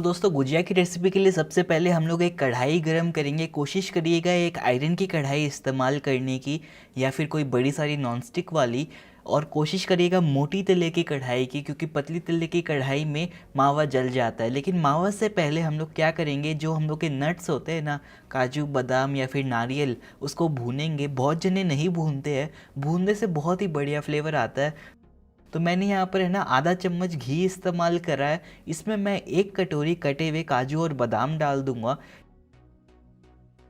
तो दोस्तों गुजिया की रेसिपी के लिए सबसे पहले हम लोग एक कढ़ाई गरम करेंगे। कोशिश करिएगा एक आयरन की कढ़ाई इस्तेमाल करने की या फिर कोई बड़ी सारी नॉनस्टिक वाली। और कोशिश करिएगा मोटी तले की कढ़ाई की, क्योंकि पतली तले की कढ़ाई में मावा जल जाता है। लेकिन मावा से पहले हम लोग क्या करेंगे, जो हम लोग के नट्स होते हैं ना, काजू बादाम या फिर नारियल, उसको भूनेंगे। बहुत जने नहीं भूनते हैं, भूनने से बहुत ही बढ़िया फ्लेवर आता है। तो मैंने यहाँ पर है ना आधा चम्मच घी इस्तेमाल करा है। इसमें मैं एक कटोरी कटे हुए काजू और बादाम डाल दूंगा।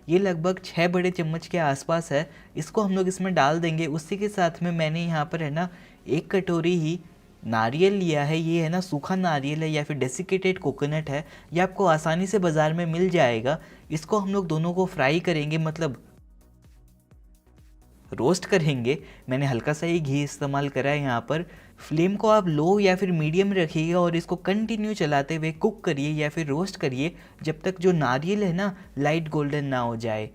ये लगभग 6 बड़े चम्मच के आसपास है। इसको हम लोग इसमें डाल देंगे। उसी के साथ में मैंने यहाँ पर है ना एक कटोरी ही नारियल लिया है। ये है ना सूखा नारियल है या फिर डेसिकेटेड कोकोनट है। ये आपको आसानी से बाज़ार में मिल जाएगा। इसको हम लोग दोनों को फ्राई करेंगे, मतलब रोस्ट करेंगे। मैंने हल्का सा ही घी इस्तेमाल करा है यहाँ पर। फ्लेम को आप लो या फिर मीडियम रखिएगा और इसको कंटिन्यू चलाते हुए कुक करिए या फिर रोस्ट करिए जब तक जो नारियल है ना लाइट गोल्डन ना हो जाए।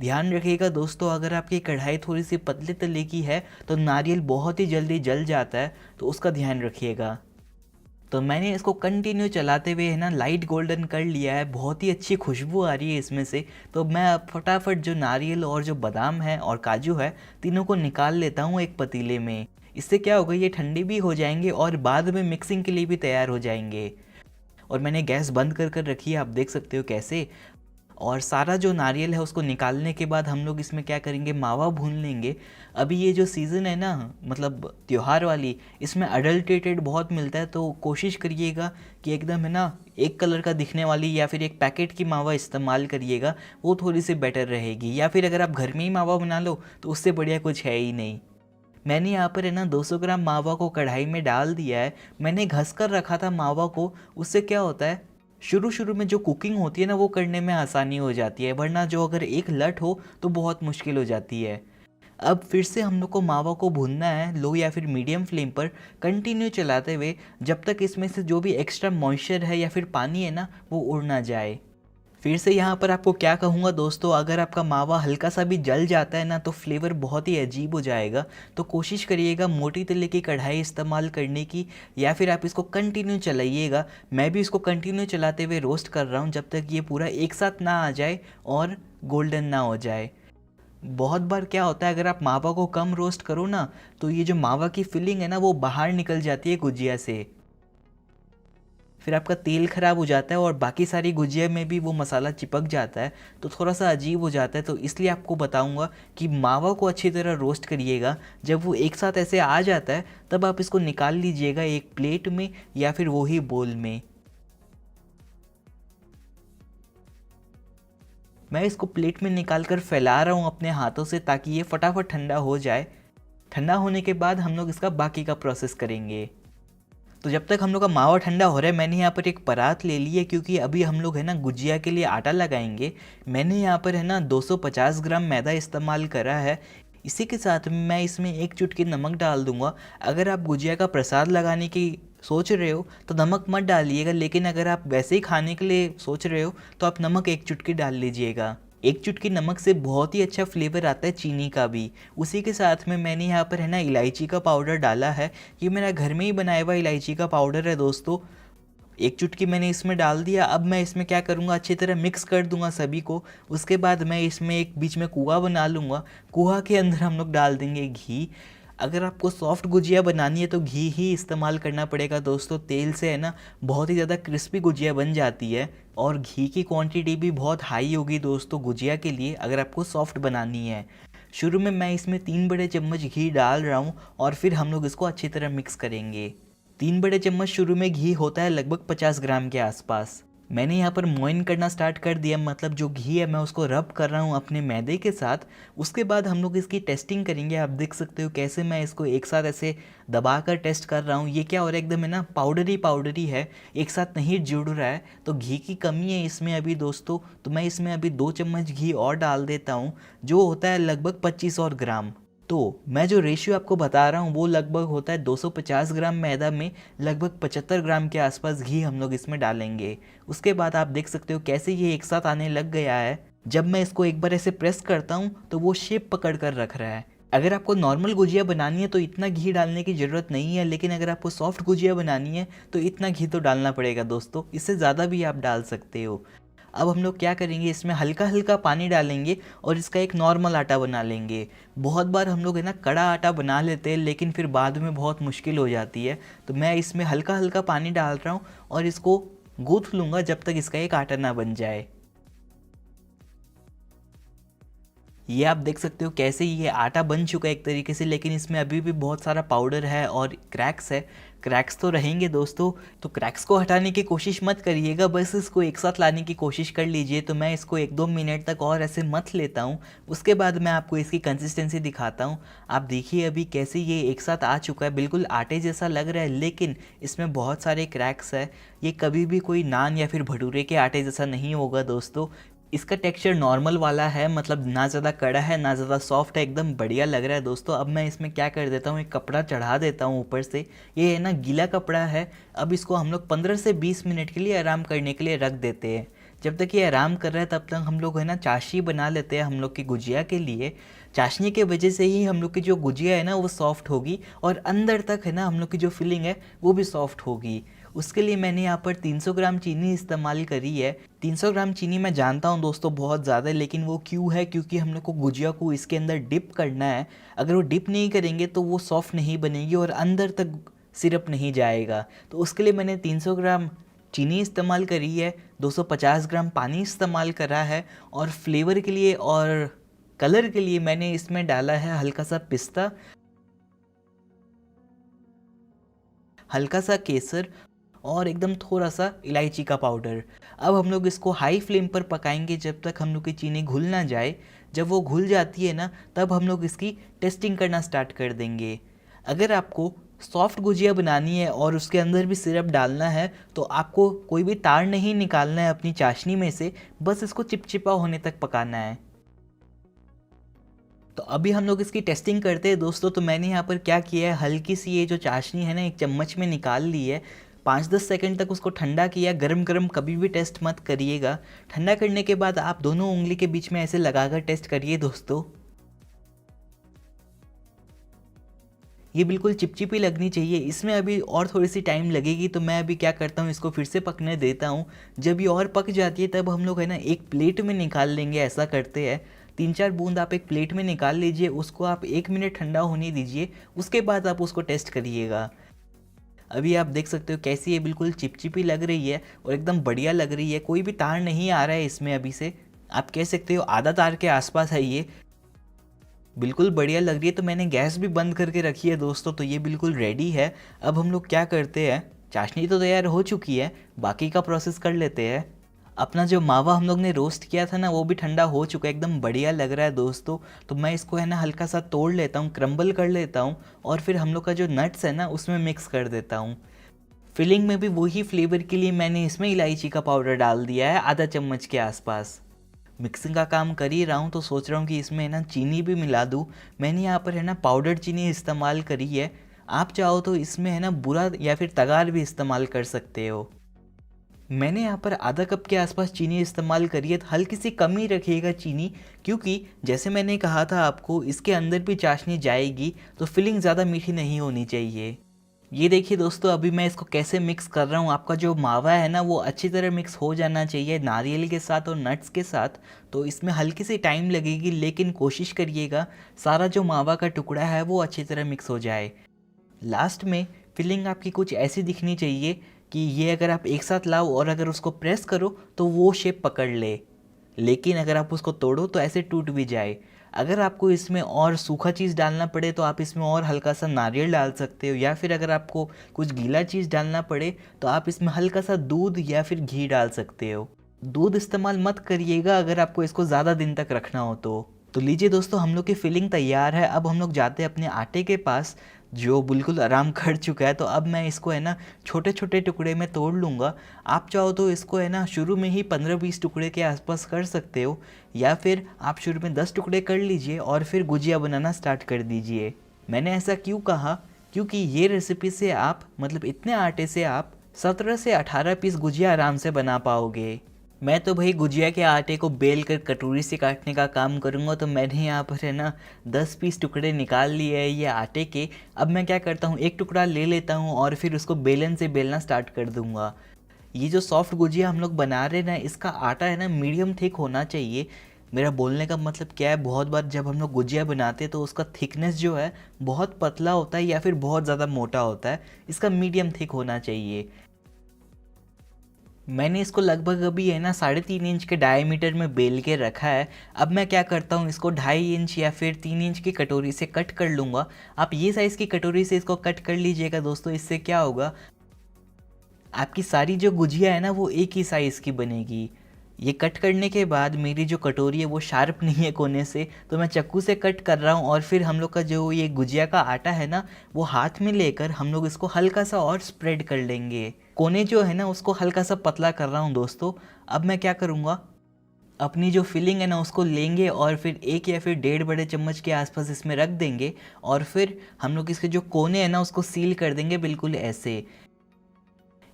ध्यान रखिएगा दोस्तों, अगर आपकी कढ़ाई थोड़ी सी पतले तले की है तो नारियल बहुत ही जल्दी जल जाता है, तो उसका ध्यान रखिएगा। तो मैंने इसको कंटिन्यू चलाते हुए है ना लाइट गोल्डन कर लिया है। बहुत ही अच्छी खुशबू आ रही है इसमें से। तो मैं अब फटाफट जो नारियल और जो बादाम है और काजू है, तीनों को निकाल लेता हूँ एक पतीले में। इससे क्या होगा, ये ठंडी भी हो जाएंगे और बाद में मिक्सिंग के लिए भी तैयार हो जाएंगे। और मैंने गैस बंद कर कर रखी है, आप देख सकते हो कैसे। और सारा जो नारियल है उसको निकालने के बाद हम लोग इसमें क्या करेंगे, मावा भून लेंगे। अभी ये जो सीज़न है ना, मतलब त्योहार वाली, इसमें अडल्ट्रेटेड बहुत मिलता है। तो कोशिश करिएगा कि एकदम है ना एक कलर का दिखने वाली या फिर एक पैकेट की मावा इस्तेमाल करिएगा, वो थोड़ी सी बेटर रहेगी। या फिर अगर आप घर में ही मावा बना लो तो उससे बढ़िया कुछ है ही नहीं। मैंने यहाँ पर है ना 200 ग्राम मावा को कढ़ाई में डाल दिया है। मैंने घस कर रखा था मावा को। उससे क्या होता है, शुरू शुरू में जो कुकिंग होती है ना वो करने में आसानी हो जाती है, वरना जो अगर एक लट हो तो बहुत मुश्किल हो जाती है। अब फिर से हम लोग को मावा को भूनना है लो या फिर मीडियम फ्लेम पर, कंटिन्यू चलाते हुए जब तक इसमें से जो भी एक्स्ट्रा मॉइस्चर है या फिर पानी है ना वो उड़ ना जाए। फिर से यहाँ पर आपको क्या कहूँगा दोस्तों, अगर आपका मावा हल्का सा भी जल जाता है ना तो फ्लेवर बहुत ही अजीब हो जाएगा। तो कोशिश करिएगा मोटी तले की कढ़ाई इस्तेमाल करने की, या फिर आप इसको कंटिन्यू चलाइएगा। मैं भी इसको कंटिन्यू चलाते हुए रोस्ट कर रहा हूँ जब तक ये पूरा एक साथ ना आ जाए और गोल्डन ना हो जाए। बहुत बार क्या होता है, अगर आप मावा को कम रोस्ट करो ना तो ये जो मावा की फिलिंग है ना वो बाहर निकल जाती है गुजिया से। फिर आपका तेल खराब हो जाता है और बाकी सारी गुजिया में भी वो मसाला चिपक जाता है, तो थोड़ा सा अजीब हो जाता है। तो इसलिए आपको बताऊंगा कि मावा को अच्छी तरह रोस्ट करिएगा। जब वो एक साथ ऐसे आ जाता है तब आप इसको निकाल लीजिएगा एक प्लेट में या फिर वही बोल में। मैं इसको प्लेट में निकाल कर फैला रहा हूँ अपने हाथों से, ताकि ये फटाफट ठंडा हो जाए। ठंडा होने के बाद हम लोग इसका बाकी का प्रोसेस करेंगे। तो जब तक हम लोग का मावा ठंडा हो रहा है, मैंने यहाँ पर एक परात ले ली है, क्योंकि अभी हम लोग है ना गुजिया के लिए आटा लगाएंगे। मैंने यहाँ पर है ना 250 ग्राम मैदा इस्तेमाल करा है। इसी के साथ में मैं इसमें एक चुटकी नमक डाल दूंगा। अगर आप गुजिया का प्रसाद लगाने की सोच रहे हो तो नमक मत डालिएगा, लेकिन अगर आप वैसे ही खाने के लिए सोच रहे हो तो आप नमक एक चुटकी डाल लीजिएगा। एक चुटकी नमक से बहुत ही अच्छा फ्लेवर आता है चीनी का भी। उसी के साथ में मैंने यहाँ पर है ना इलायची का पाउडर डाला है। ये मेरा घर में ही बनाया हुआ इलायची का पाउडर है दोस्तों। एक चुटकी मैंने इसमें डाल दिया। अब मैं इसमें क्या करूँगा, अच्छी तरह मिक्स कर दूंगा सभी को। उसके बाद मैं इसमें एक बीच में कुआं बना लूँगा। कुआं के अंदर हम लोग डाल देंगे घी। अगर आपको सॉफ्ट गुजिया बनानी है तो घी ही इस्तेमाल करना पड़ेगा दोस्तों। तेल से है ना बहुत ही ज़्यादा क्रिस्पी गुजिया बन जाती है, और घी की क्वांटिटी भी बहुत हाई होगी दोस्तों गुजिया के लिए, अगर आपको सॉफ्ट बनानी है। शुरू में मैं इसमें 3 बड़े चम्मच घी डाल रहा हूँ और फिर हम लोग इसको अच्छी तरह मिक्स करेंगे। 3 बड़े चम्मच शुरू में घी होता है लगभग 50 ग्राम के आसपास। मैंने यहाँ पर मोइन करना स्टार्ट कर दिया, मतलब जो घी है मैं उसको रब कर रहा हूँ अपने मैदे के साथ। उसके बाद हम लोग इसकी टेस्टिंग करेंगे। आप देख सकते हो कैसे मैं इसको एक साथ ऐसे दबा कर टेस्ट कर रहा हूँ। ये क्या हो रहा है, एकदम है ना पाउडरी पाउडरी है, एक साथ नहीं जुड़ रहा है। तो घी की कमी है इसमें अभी दोस्तों। तो मैं इसमें अभी 2 चम्मच घी और डाल देता हूँ, जो होता है लगभग 25 और ग्राम। तो मैं जो रेशियो आपको बता रहा हूँ वो लगभग होता है 250 ग्राम मैदा में लगभग 75 ग्राम के आसपास घी हम लोग इसमें डालेंगे। उसके बाद आप देख सकते हो कैसे ये एक साथ आने लग गया है। जब मैं इसको एक बार ऐसे प्रेस करता हूँ तो वो शेप पकड़ कर रख रहा है। अगर आपको नॉर्मल गुजिया बनानी है तो इतना घी डालने की ज़रूरत नहीं है, लेकिन अगर आपको सॉफ्ट गुजिया बनानी है तो इतना घी तो डालना पड़ेगा दोस्तों, इससे ज़्यादा भी आप डाल सकते हो। अब हम लोग क्या करेंगे, इसमें हल्का हल्का पानी डालेंगे और इसका एक नॉर्मल आटा बना लेंगे। बहुत बार हम लोग है ना कड़ा आटा बना लेते हैं, लेकिन फिर बाद में बहुत मुश्किल हो जाती है। तो मैं इसमें हल्का हल्का पानी डाल रहा हूँ और इसको गूँथ लूँगा जब तक इसका एक आटा ना बन जाए। ये आप देख सकते हो कैसे ये आटा बन चुका है एक तरीके से, लेकिन इसमें अभी भी बहुत सारा पाउडर है और क्रैक्स है। क्रैक्स तो रहेंगे दोस्तों, तो क्रैक्स को हटाने की कोशिश मत करिएगा, बस इसको एक साथ लाने की कोशिश कर लीजिए। तो मैं इसको 1-2 मिनट तक और ऐसे मथ लेता हूँ, उसके बाद मैं आपको इसकी कंसिस्टेंसी दिखाता हूँ। आप देखिए अभी कैसे ये एक साथ आ चुका है, बिल्कुल आटे जैसा लग रहा है, लेकिन इसमें बहुत सारे क्रैक्स है। ये कभी भी कोई नान या फिर भटूरे के आटे जैसा नहीं होगा दोस्तों। इसका टेक्सचर नॉर्मल वाला है, मतलब ना ज़्यादा कड़ा है ना ज़्यादा सॉफ्ट है, एकदम बढ़िया लग रहा है दोस्तों। अब मैं इसमें क्या कर देता हूँ, एक कपड़ा चढ़ा देता हूँ ऊपर से। ये है ना गीला कपड़ा है। अब इसको हम लोग 15 से 20 मिनट के लिए आराम करने के लिए रख देते हैं। जब तक ये आराम कर रहा है तब तक हम लोग है ना चाशनी बना लेते हैं हम लोग की गुजिया के लिए। चाशनी के वजह से ही हम लोग की जो गुजिया है ना वो सॉफ्ट होगी और अंदर तक है ना हम लोग की जो फिलिंग है वो भी सॉफ्ट होगी। उसके लिए मैंने यहाँ पर 300 ग्राम चीनी इस्तेमाल करी है। 300 ग्राम चीनी मैं जानता हूँ दोस्तों बहुत ज़्यादा है, लेकिन वो क्यों है, क्योंकि हम लोग को गुजिया को इसके अंदर डिप करना है। अगर वो डिप नहीं करेंगे तो वो सॉफ्ट नहीं बनेगी और अंदर तक सिरप नहीं जाएगा। तो उसके लिए मैंने 300 ग्राम चीनी इस्तेमाल करी है, 250 ग्राम पानी इस्तेमाल करा है और फ्लेवर के लिए और कलर के लिए मैंने इसमें डाला है हल्का सा पिस्ता, हल्का सा केसर और एकदम थोड़ा सा इलायची का पाउडर। अब हम लोग इसको हाई फ्लेम पर पकाएंगे जब तक हम लोग की चीनी घुल ना जाए। जब वो घुल जाती है ना तब हम लोग इसकी टेस्टिंग करना स्टार्ट कर देंगे। अगर आपको सॉफ्ट गुजिया बनानी है और उसके अंदर भी सिरप डालना है तो आपको कोई भी तार नहीं निकालना है अपनी चाशनी में से, बस इसको चिपचिपा होने तक पकाना है। तो अभी हम लोग इसकी टेस्टिंग करते हैं दोस्तों। तो मैंने यहाँ पर क्या किया है, हल्की सी ये जो चाशनी है ना एक चम्मच में निकाल ली है। 5-10 सेकंड तक उसको ठंडा किया। गरम गरम कभी भी टेस्ट मत करिएगा। ठंडा करने के बाद आप दोनों उंगली के बीच में ऐसे लगाकर टेस्ट करिए दोस्तों। ये बिल्कुल चिपचिपी लगनी चाहिए। इसमें अभी और थोड़ी सी टाइम लगेगी, तो मैं अभी क्या करता हूँ इसको फिर से पकने देता हूँ। जब ये और पक जाती है तब हम लोग है ना एक प्लेट में निकाल लेंगे। ऐसा करते हैं 3-4 बूंद आप एक प्लेट में निकाल लीजिए, उसको आप 1 मिनट ठंडा होने दीजिए, उसके बाद आप उसको टेस्ट करिएगा। अभी आप देख सकते हो कैसी ये बिल्कुल चिपचिपी लग रही है और एकदम बढ़िया लग रही है। कोई भी तार नहीं आ रहा है इसमें अभी से, आप कह सकते हो आधा तार के आसपास है ये। बिल्कुल बढ़िया लग रही है। तो मैंने गैस भी बंद करके रखी है दोस्तों, तो ये बिल्कुल रेडी है। अब हम लोग क्या करते हैं, चाशनी तो तैयार हो चुकी है, बाकी का प्रोसेस कर लेते हैं। अपना जो मावा हम लोग ने रोस्ट किया था ना वो भी ठंडा हो चुका है, एकदम बढ़िया लग रहा है दोस्तों। तो मैं इसको है ना हल्का सा तोड़ लेता हूँ, क्रम्बल कर लेता हूँ और फिर हम लोग का जो नट्स है ना उसमें मिक्स कर देता हूँ। फिलिंग में भी वही फ्लेवर के लिए मैंने इसमें इलायची का पाउडर डाल दिया है, आधा चम्मच के आसपास। मिक्सिंग का काम कर ही रहा हूँ तो सोच रहा हूँ कि इसमें है ना चीनी भी मिला दूँ। मैंने यहाँ पर है ना पाउडर चीनी इस्तेमाल करी है। आप चाहो तो इसमें है ना बुरा या फिर तगार भी इस्तेमाल कर सकते हो। मैंने यहाँ पर आधा कप के आसपास चीनी इस्तेमाल करी है। तो हल्की सी कम ही रखिएगा चीनी, क्योंकि जैसे मैंने कहा था आपको इसके अंदर भी चाशनी जाएगी, तो फिलिंग ज़्यादा मीठी नहीं होनी चाहिए। ये देखिए दोस्तों अभी मैं इसको कैसे मिक्स कर रहा हूँ। आपका जो मावा है ना वो अच्छी तरह मिक्स हो जाना चाहिए नारियल के साथ और नट्स के साथ। तो इसमें हल्की सी टाइम लगेगी, लेकिन कोशिश करिएगा सारा जो मावा का टुकड़ा है वो अच्छी तरह मिक्स हो जाए। लास्ट में फिलिंग आपकी कुछ ऐसी दिखनी चाहिए कि ये अगर आप एक साथ लाओ और अगर उसको प्रेस करो तो वो शेप पकड़ ले, लेकिन अगर आप उसको तोड़ो तो ऐसे टूट भी जाए। अगर आपको इसमें और सूखा चीज़ डालना पड़े तो आप इसमें और हल्का सा नारियल डाल सकते हो, या फिर अगर आपको कुछ गीला चीज़ डालना पड़े तो आप इसमें हल्का सा दूध या फिर घी डाल सकते हो। दूध इस्तेमाल मत करिएगा अगर आपको इसको ज़्यादा दिन तक रखना हो तो लीजिए दोस्तों हम लोग की फिलिंग तैयार है। अब हम लोग जाते हैं अपने आटे के पास जो बिल्कुल आराम कर चुका है। तो अब मैं इसको है ना छोटे छोटे टुकड़े में तोड़ लूँगा। आप चाहो तो इसको है ना शुरू में ही 15-20 टुकड़े के आसपास कर सकते हो, या फिर आप शुरू में 10 टुकड़े कर लीजिए और फिर गुजिया बनाना स्टार्ट कर दीजिए। मैंने ऐसा क्यों कहा, क्योंकि ये रेसिपी से आप मतलब इतने आटे से आप 17 से 18 पीस गुजिया आराम से बना पाओगे। मैं तो भाई गुजिया के आटे को बेल कर कटोरी से काटने का काम करूँगा। तो मैंने यहाँ पर है ना 10 पीस टुकड़े निकाल लिए हैं ये आटे के। अब मैं क्या करता हूँ, एक टुकड़ा ले लेता हूँ और फिर उसको बेलन से बेलना स्टार्ट कर दूँगा। ये जो सॉफ्ट गुजिया हम लोग बना रहे हैं ना, इसका आटा है ना मीडियम थिक होना चाहिए। मेरा बोलने का मतलब क्या है, बहुत बार जब हम लोग गुजिया बनाते हैं तो उसका थिकनेस जो है बहुत पतला होता है या फिर बहुत ज़्यादा मोटा होता है। इसका मीडियम थिक होना चाहिए। मैंने इसको लगभग अभी है ना 3.5 इंच के डायमीटर में बेल के रखा है। अब मैं क्या करता हूँ, इसको 2.5 इंच या फिर 3 इंच की कटोरी से कट कर लूँगा। आप ये साइज़ की कटोरी से इसको कट कर लीजिएगा दोस्तों। इससे क्या होगा, आपकी सारी जो गुजिया है ना वो एक ही साइज़ की बनेगी। ये कट करने के बाद मेरी जो कटोरी है वो शार्प नहीं है कोने से, तो मैं चाकू से कट कर रहा हूँ। और फिर हम लोग का जो ये गुजिया का आटा है ना, वो हाथ में लेकर हम लोग इसको हल्का सा और स्प्रेड कर लेंगे। कोने जो है ना उसको हल्का सा पतला कर रहा हूँ दोस्तों। अब मैं क्या करूँगा, अपनी जो फिलिंग है ना उसको लेंगे और फिर 1 या फिर 1.5 बड़े चम्मच के आसपास इसमें रख देंगे। और फिर हम लोग इसके जो कोने हैं ना उसको सील कर देंगे बिल्कुल ऐसे।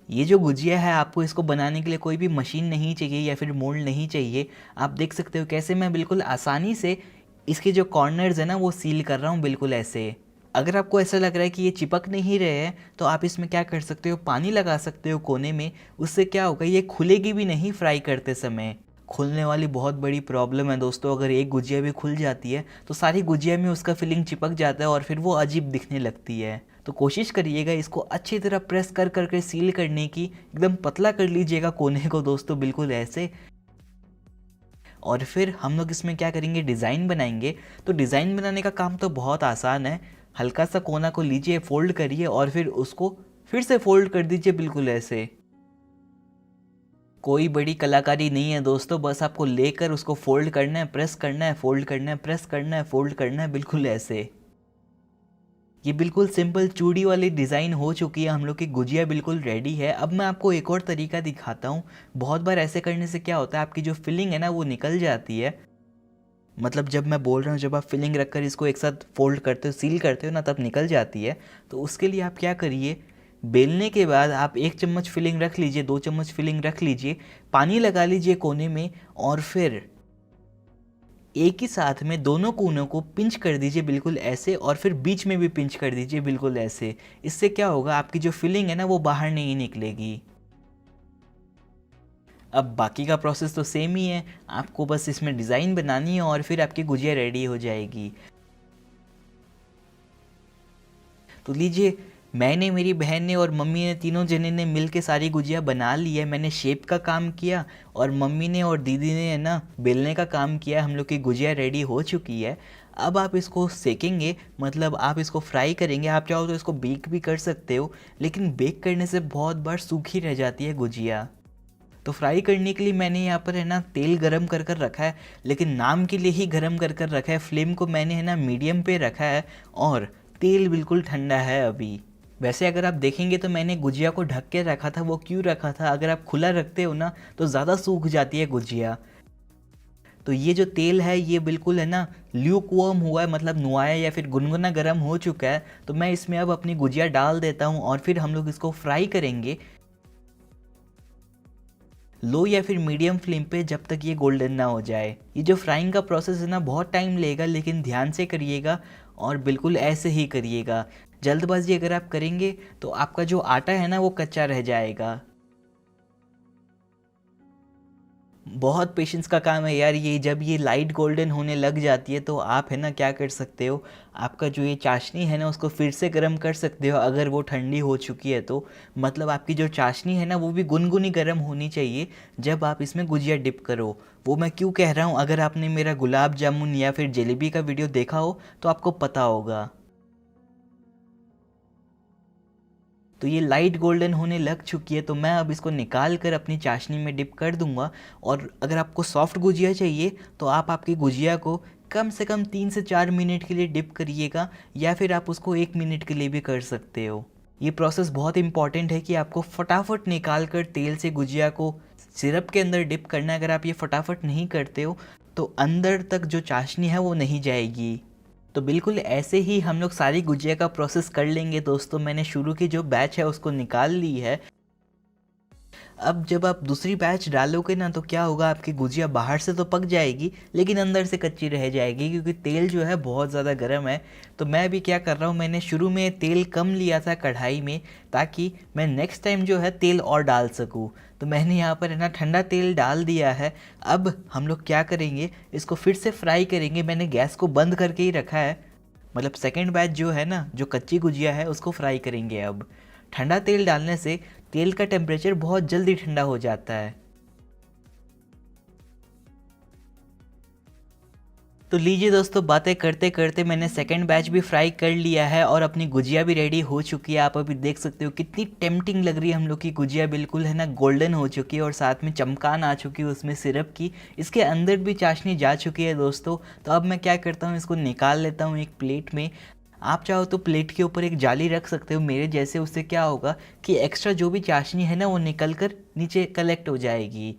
ये जो गुजिया है, आपको इसको बनाने के लिए कोई भी मशीन नहीं चाहिए या फिर मोल्ड नहीं चाहिए। आप देख सकते हो कैसे मैं बिल्कुल आसानी से इसके जो कॉर्नर्स है ना वो सील कर रहा हूँ बिल्कुल ऐसे। अगर आपको ऐसा लग रहा है कि ये चिपक नहीं रहे हैं तो आप इसमें क्या कर सकते हो, पानी लगा सकते हो कोने में। उससे क्या होगा, ये खुलेगी भी नहीं फ्राई करते समय। खुलने वाली बहुत बड़ी प्रॉब्लम है दोस्तों। अगर एक गुजिया भी खुल जाती है तो सारी गुजिया में उसका फिलिंग चिपक जाता है और फिर वो अजीब दिखने लगती है। तो कोशिश करिएगा इसको अच्छी तरह प्रेस कर करके सील करने की। एकदम पतला कर लीजिएगा कोने को दोस्तों बिल्कुल ऐसे। और फिर हम लोग इसमें क्या करेंगे, डिज़ाइन बनाएंगे। तो डिज़ाइन बनाने का काम तो बहुत आसान है। हल्का सा कोना को लीजिए, फोल्ड करिए और फिर उसको फिर से फोल्ड कर दीजिए बिल्कुल ऐसे। कोई बड़ी कलाकारी नहीं है दोस्तों, बस आपको लेकर उसको फोल्ड करना है, प्रेस करना है, फोल्ड करना है, प्रेस करना है, फोल्ड करना है बिल्कुल ऐसे। ये बिल्कुल सिंपल चूड़ी वाली डिज़ाइन हो चुकी है। हम लोग की गुजिया बिल्कुल रेडी है। अब मैं आपको एक और तरीका दिखाता हूँ। बहुत बार ऐसे करने से क्या होता है, आपकी जो फिलिंग है ना वो निकल जाती है। मतलब जब मैं बोल रहा हूँ, जब आप फिलिंग रखकर इसको एक साथ फोल्ड करते हो, सील करते हो ना, तब निकल जाती है। तो उसके लिए आप क्या करिए, बेलने के बाद आप 1 चम्मच फिलिंग रख लीजिए, 2 चम्मच फिलिंग रख लीजिए, पानी लगा लीजिए कोने में और फिर एक ही साथ में दोनों कोनों को पिंच कर दीजिए बिल्कुल ऐसे। और फिर बीच में भी पिंच कर दीजिए बिल्कुल ऐसे। इससे क्या होगा, आपकी जो फिलिंग है ना वो बाहर नहीं निकलेगी। अब बाकी का प्रोसेस तो सेम ही है, आपको बस इसमें डिज़ाइन बनानी है और फिर आपकी गुजिया रेडी हो जाएगी। तो लीजिए, मैंने, मेरी बहन ने और मम्मी ने, तीनों जने ने मिल के सारी गुजिया बना ली है। मैंने शेप का काम किया और मम्मी ने और दीदी ने है ना बेलने का काम किया। हम लोग की गुजिया रेडी हो चुकी है। अब आप इसको सेकेंगे, मतलब आप इसको फ्राई करेंगे। आप चाहो तो इसको बेक भी कर सकते हो, लेकिन बेक करने से बहुत बार सूखी रह जाती है गुजिया। तो फ्राई करने के लिए मैंने यहाँ पर है ना तेल गरम कर कर रखा है, लेकिन नाम के लिए ही गरम कर कर रखा है। फ्लेम को मैंने है ना मीडियम पे रखा है और तेल बिल्कुल ठंडा है अभी। वैसे अगर आप देखेंगे तो मैंने गुजिया को ढक के रखा था। वो क्यों रखा था, अगर आप खुला रखते हो ना तो ज़्यादा सूख जाती है गुजिया। तो ये जो तेल है ये बिल्कुल है ना ल्यूक वार्म हुआ है, मतलब नुआया या फिर गुनगुना गर्म हो चुका है। तो मैं इसमें अब अपनी गुजिया डाल देता हूँ और फिर हम लोग इसको फ्राई करेंगे लो या फिर मीडियम फ्लेम पे, जब तक ये गोल्डन ना हो जाए। ये जो फ्राइंग का प्रोसेस है ना बहुत टाइम लेगा, लेकिन ध्यान से करिएगा और बिल्कुल ऐसे ही करिएगा। जल्दबाजी अगर आप करेंगे तो आपका जो आटा है ना वो कच्चा रह जाएगा। बहुत पेशेंस का काम है यार ये। जब ये लाइट गोल्डन होने लग जाती है तो आप है ना क्या कर सकते हो, आपका जो ये चाशनी है ना उसको फिर से गर्म कर सकते हो अगर वो ठंडी हो चुकी है तो। मतलब आपकी जो चाशनी है ना वो भी गुनगुनी गर्म होनी चाहिए जब आप इसमें गुजिया डिप करो। वो मैं क्यों कह रहा हूँ, अगर आपने मेरा गुलाब जामुन या फिर जलेबी का वीडियो देखा हो तो आपको पता होगा। तो ये लाइट गोल्डन होने लग चुकी है, तो मैं अब इसको निकाल कर अपनी चाशनी में डिप कर दूंगा। और अगर आपको सॉफ्ट गुजिया चाहिए तो आप आपकी गुजिया को कम से कम 3 से 4 मिनट के लिए डिप करिएगा, या फिर आप उसको 1 मिनट के लिए भी कर सकते हो। ये प्रोसेस बहुत इंपॉर्टेंट है कि आपको फटाफट निकाल कर तेल से गुजिया को सिरप के अंदर डिप करना है। अगर आप ये फटाफट नहीं करते हो तो अंदर तक जो चाशनी है वो नहीं जाएगी। तो बिल्कुल ऐसे ही हम लोग सारी गुजिया का प्रोसेस कर लेंगे दोस्तों। मैंने शुरू की जो बैच है उसको निकाल ली है। अब जब आप दूसरी बैच डालोगे ना तो क्या होगा, आपकी गुजिया बाहर से तो पक जाएगी लेकिन अंदर से कच्ची रह जाएगी, क्योंकि तेल जो है बहुत ज़्यादा गर्म है। तो मैं भी क्या कर रहा हूँ, मैंने शुरू में तेल कम लिया था कढ़ाई में, ताकि मैं नेक्स्ट टाइम जो है तेल और डाल सकूँ। तो मैंने यहाँ पर है ना ठंडा तेल डाल दिया है। अब हम लोग क्या करेंगे, इसको फिर से फ्राई करेंगे। मैंने गैस को बंद करके ही रखा है, मतलब सेकंड बैच जो है ना, जो कच्ची गुजिया है उसको फ्राई करेंगे। अब ठंडा तेल डालने से तेल का टेम्परेचर बहुत जल्दी ठंडा हो जाता है। तो लीजिए दोस्तों, बातें करते करते मैंने सेकंड बैच भी फ्राई कर लिया है और अपनी गुजिया भी रेडी हो चुकी है। आप अभी देख सकते हो कितनी टेम्पटिंग लग रही है हम लोग की गुजिया, बिल्कुल है ना गोल्डन हो चुकी है और साथ में चमकान आ चुकी है उसमें सिरप की। इसके अंदर भी चाशनी जा चुकी है दोस्तों। तो अब मैं क्या करता हूँ, इसको निकाल लेता हूँ एक प्लेट में। आप चाहो तो प्लेट के ऊपर एक जाली रख सकते हो मेरे जैसे, उससे क्या होगा कि एक्स्ट्रा जो भी चाशनी है ना वो निकल कर नीचे कलेक्ट हो जाएगी।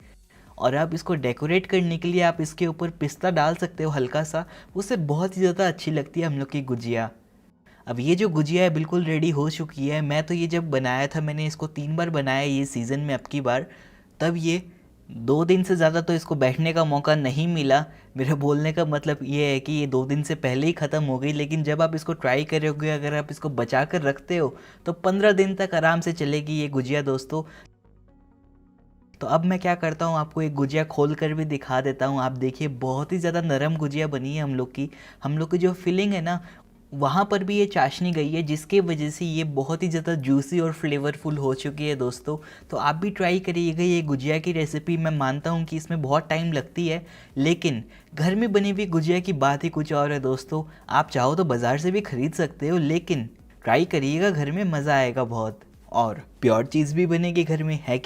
और आप इसको डेकोरेट करने के लिए आप इसके ऊपर पिस्ता डाल सकते हो हल्का सा, उससे बहुत ही ज़्यादा अच्छी लगती है हम लोग की गुजिया। अब ये जो गुजिया है बिल्कुल रेडी हो चुकी है। मैं तो ये जब बनाया था, मैंने इसको 3 बार बनाया ये सीज़न में अब की बार, तब ये 2 दिन से ज़्यादा तो इसको बैठने का मौका नहीं मिला। मेरे बोलने का मतलब ये है कि ये 2 दिन से पहले ही ख़त्म हो गई, लेकिन जब आप इसको ट्राई करोगे, अगर आप इसको बचा कर रखते हो तो 15 दिन तक आराम से चलेगी ये गुजिया दोस्तों। तो अब मैं क्या करता हूँ, आपको एक गुजिया खोल कर भी दिखा देता हूँ। आप देखिए बहुत ही ज़्यादा नरम गुजिया बनी है हम लोग की जो फिलिंग है ना, वहाँ पर भी ये चाशनी गई है, जिसके वजह से ये बहुत ही ज़्यादा जूसी और फ्लेवरफुल हो चुकी है दोस्तों। तो आप भी ट्राई करिएगा ये गुजिया की रेसिपी। मैं मानता हूँ कि इसमें बहुत टाइम लगती है, लेकिन घर में बनी हुई गुजिया की बात ही कुछ और है दोस्तों। आप चाहो तो बाज़ार से भी ख़रीद सकते हो, लेकिन ट्राई करिएगा घर में, मज़ा आएगा बहुत। और प्योर चीज़ भी बनेगी घर में, है कि